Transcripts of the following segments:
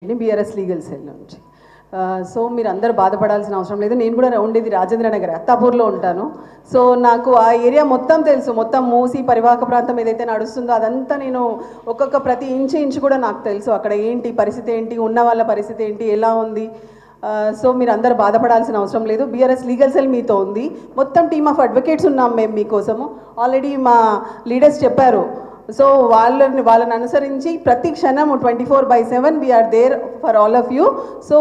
BRS legal cell నుంచి. So మీరు అందరూ బాధపడాల్సిన అవసరం లేదు. నేను కూడా ఉండేది రాజేంద్ర నగర్ అత్తాపూర్లో ఉంటాను. సో నాకు ఆ ఏరియా మొత్తం తెలుసు. మొత్తం మూసి పరివాహక ప్రాంతం ఏదైతే నడుస్తుందో అదంతా నేను ఒక్కొక్క ప్రతి ఇంచు కూడా నాకు తెలుసు. అక్కడ ఏంటి పరిస్థితి, ఏంటి ఉన్న వాళ్ళ పరిస్థితి ఏంటి, ఎలా ఉంది. సో మీరు అందరూ బాధపడాల్సిన అవసరం లేదు. బీఆర్ఎస్ లీగల్ సెల్ మీతో ఉంది. మొత్తం టీమ్ ఆఫ్ అడ్వకేట్స్ ఉన్నాం మేము మీకోసము. ఆల్రెడీ మా లీడర్స్ చెప్పారు. సో వాళ్ళని అనుసరించి ప్రతి క్షణం 24/7 we are there for all of you. So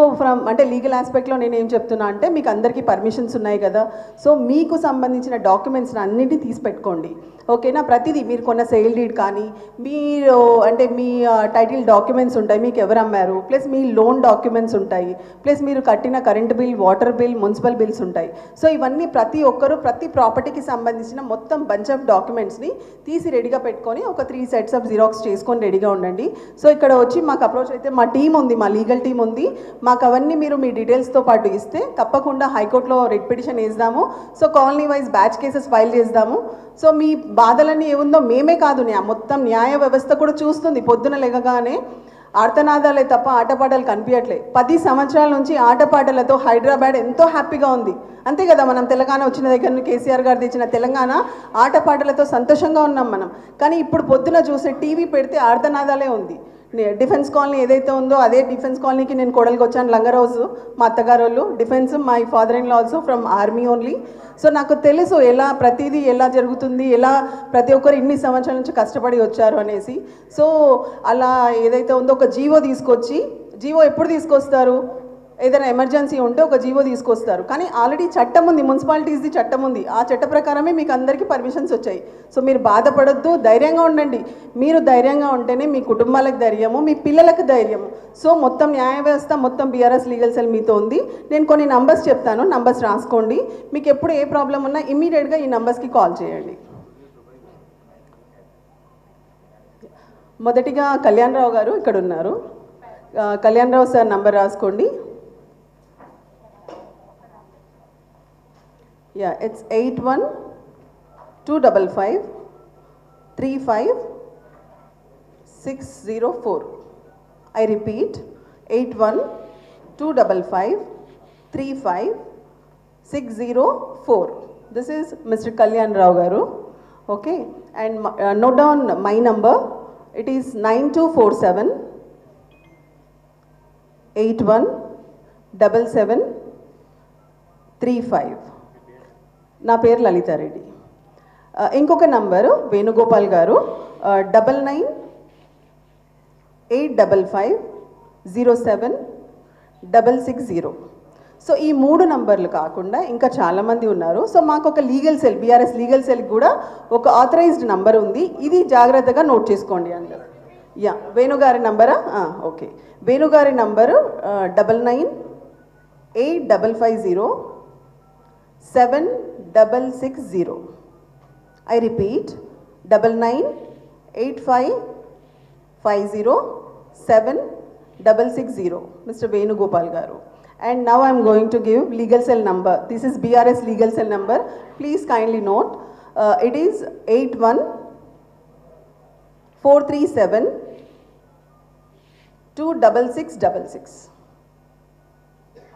అంటే లీగల్ ఆస్పెక్ట్లో నేను ఏం చెప్తున్నా అంటే మీకు అందరికీ పర్మిషన్స్ ఉన్నాయి కదా. సో మీకు సంబంధించిన డాక్యుమెంట్స్ని అన్నింటినీ తీసి పెట్టుకోండి, ఓకేనా. ప్రతిదీ మీరు కొన్న సేల్ డీడ్ కానీ, మీరు అంటే మీ టైటిల్ డాక్యుమెంట్స్ ఉంటాయి, మీకు ఎవరు అమ్మారు, ప్లస్ మీ లోన్ డాక్యుమెంట్స్ ఉంటాయి, ప్లస్ మీరు కట్టిన current bill, water bill, municipal bills ఉంటాయి. సో ఇవన్నీ ప్రతి ఒక్కరు ప్రతి ప్రాపర్టీకి సంబంధించిన మొత్తం బంచ్ ఆఫ్ డాక్యుమెంట్స్ని తీసి రెడీగా పెట్టుకొని ఒక 3 సెట్స్ ఆఫ్ జిరాక్స్ చేసుకొని రెడీగా ఉండండి. సో ఇక్కడ వచ్చి మాకు అప్రోచ్ అయితే మా టీం ఉంది, మా లీగల్ టీం ఉంది. మాకు అవన్నీ మీరు మీ డీటెయిల్స్తో పాటు ఇస్తే తప్పకుండా హైకోర్టులో రిట్ పిటిషన్ వేద్దాము. So colony wise batch cases file చేద్దాము. సో మీ బాధలన్నీ ఏముందో మేమే కాదు, మొత్తం న్యాయ వ్యవస్థ కూడా చూస్తుంది. పొద్దున లెగగానే ఆర్తనాదాలే తప్ప ఆటపాటలు కనిపించట్లే. 10 సంవత్సరాల నుంచి ఆటపాటలతో హైదరాబాద్ ఎంతో హ్యాపీగా ఉంది, అంతే కదా. మనం తెలంగాణ వచ్చిన దగ్గర నుంచి కేసీఆర్ గారు తెచ్చిన తెలంగాణ ఆటపాటలతో సంతోషంగా ఉన్నాం మనం. కానీ ఇప్పుడు పొద్దున చూసే టీవీ పెడితే ఆర్తనాదాలే ఉంది. డిఫెన్స్ కాలనీ ఏదైతే ఉందో అదే డిఫెన్స్ కాలనీకి నేను కోడలికి వచ్చాను. లంగరోజు మా అత్తగారు వాళ్ళు defence, my father in law also from army only. So నాకు తెలుసు ఎలా ప్రతిదీ ఎలా జరుగుతుంది, ఎలా ప్రతి ఒక్కరు ఇన్ని సంవత్సరాల నుంచి కష్టపడి వచ్చారు అనేసి. సో అలా ఏదైతే ఉందో ఒక జీవో తీసుకొచ్చి, జీవో ఎప్పుడు తీసుకొస్తారు, ఏదైనా ఎమర్జెన్సీ ఉంటే ఒక జీవో తీసుకొస్తారు. కానీ ఆల్రెడీ చట్టం ఉంది, మున్సిపాలిటీస్ది చట్టం ఉంది. ఆ చట్ట ప్రకారమే మీకు అందరికీ పర్మిషన్స్ వచ్చాయి. సో మీరు బాధపడొద్దు, ధైర్యంగా ఉండండి. మీరు ధైర్యంగా ఉంటేనే మీ కుటుంబాలకు ధైర్యము, మీ పిల్లలకు ధైర్యము. సో మొత్తం న్యాయ వ్యవస్థ మొత్తం బీఆర్ఎస్ లీగల్ సెల్ మీతో ఉంది. నేను కొన్ని నంబర్స్ చెప్తాను, నంబర్స్ రాసుకోండి. మీకు ఎప్పుడు ఏ ప్రాబ్లం ఉన్నా ఇమ్మీడియట్గా ఈ నంబర్స్కి కాల్ చేయండి. మొదటిగా కళ్యాణ్ రావు గారు ఇక్కడ ఉన్నారు. కళ్యాణ్ రావు సార్ నంబర్ రాసుకోండి. Yeah, it's 81-255-35604. I repeat, 81-255-35604. This is Mr. Kalyan Rao Garu. Okay, and note down my number. It is 9247-817735. నా పేరు లలితారెడ్డి. ఇంకొక నంబరు వేణుగోపాల్ గారు 99-855-07-660. సో ఈ 3 నంబర్లు కాకుండా ఇంకా చాలామంది ఉన్నారు. సో మాకు ఒక legal cell, BRS legal cell కూడా ఒక ఆథరైజ్డ్ నంబర్ ఉంది. ఇది జాగ్రత్తగా నోట్ చేసుకోండి అందరూ. యా, వేణుగారి నంబరా? ఓకే, వేణుగారి number 99-855-07-660. I repeat, 99-855-07-660. Mr. Venugopal Garu. And now I am going to give legal cell number. This is BRS legal cell number. Please kindly note. It is 81-437-26666.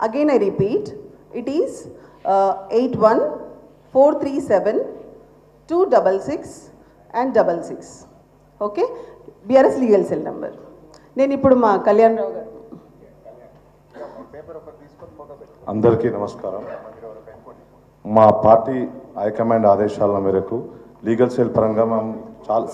Again I repeat, it is 81-437-266 okay, BRS legal cell number. నేను ఇప్పుడు మా కళ్యాణ్ రావు గారు. అందరికీ నమస్కారం. మా party high command ఆదేశాల మేరకు legal cell పరంగా మేము చాలా